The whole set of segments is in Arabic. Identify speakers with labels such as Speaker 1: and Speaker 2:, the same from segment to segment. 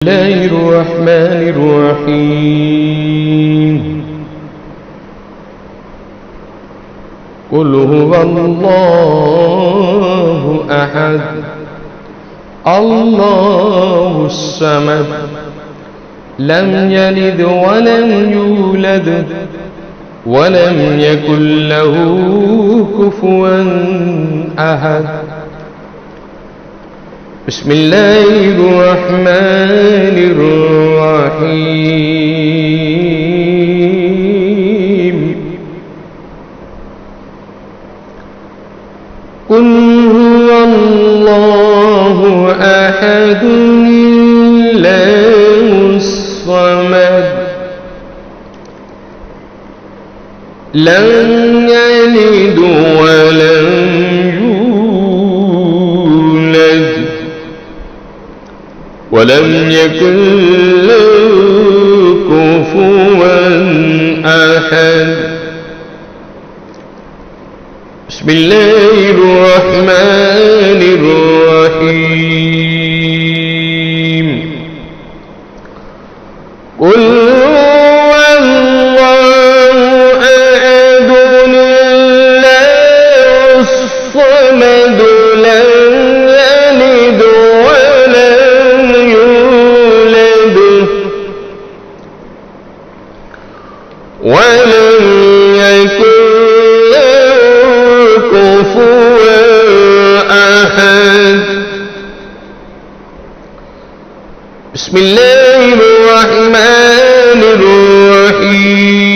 Speaker 1: الله الرحمن الرحيم. قل هو الله أحد الله الصمد لم يلد ولم يولد ولم يكن له كفوا أحد. بسم الله الرحمن الرحيم. قل هو الله أحد الله الصمد لم يلد ولم يولد ولم يكن له كفوا أحد. بسم الله الرحمن الرحيم. قل هو الله أحد الله الصمد لم يلد ولم يولد ولم يكن له كفوا أحد. بسم الله الرحمن الرحيم.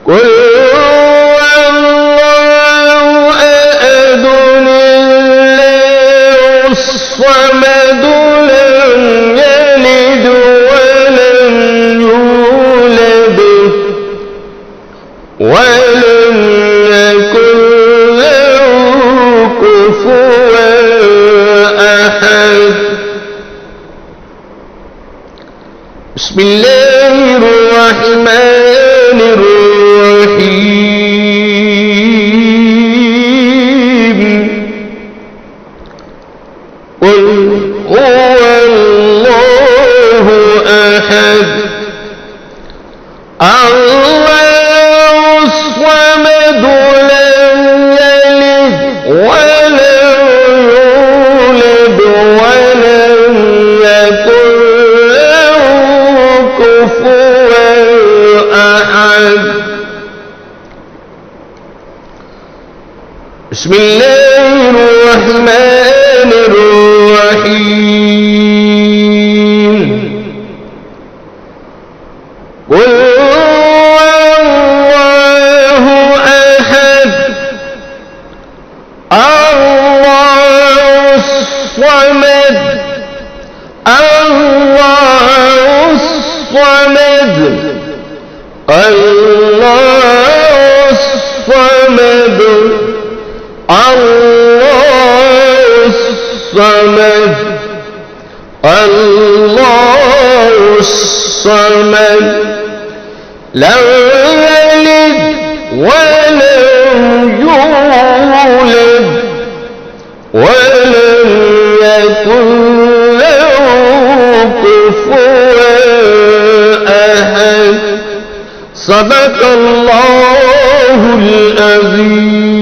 Speaker 1: قل هو الله أحد الله الصمد لم يلد ولم يولد ولم يكن له كفوا أحد. بسم الله الرحمن الرحيم. قل هو الله أحد الله الصمد لم يلد ولم يولد ولم يكن له كفوا أحد. بسم الله الرحمن الرحيم. قل هو الله أحد الله الصمد الله الصمد الله الصمد الله الصمد الله الصمد لم يلد ولم يولد ولم يكن له كفوا أحد. صدق الله العظيم.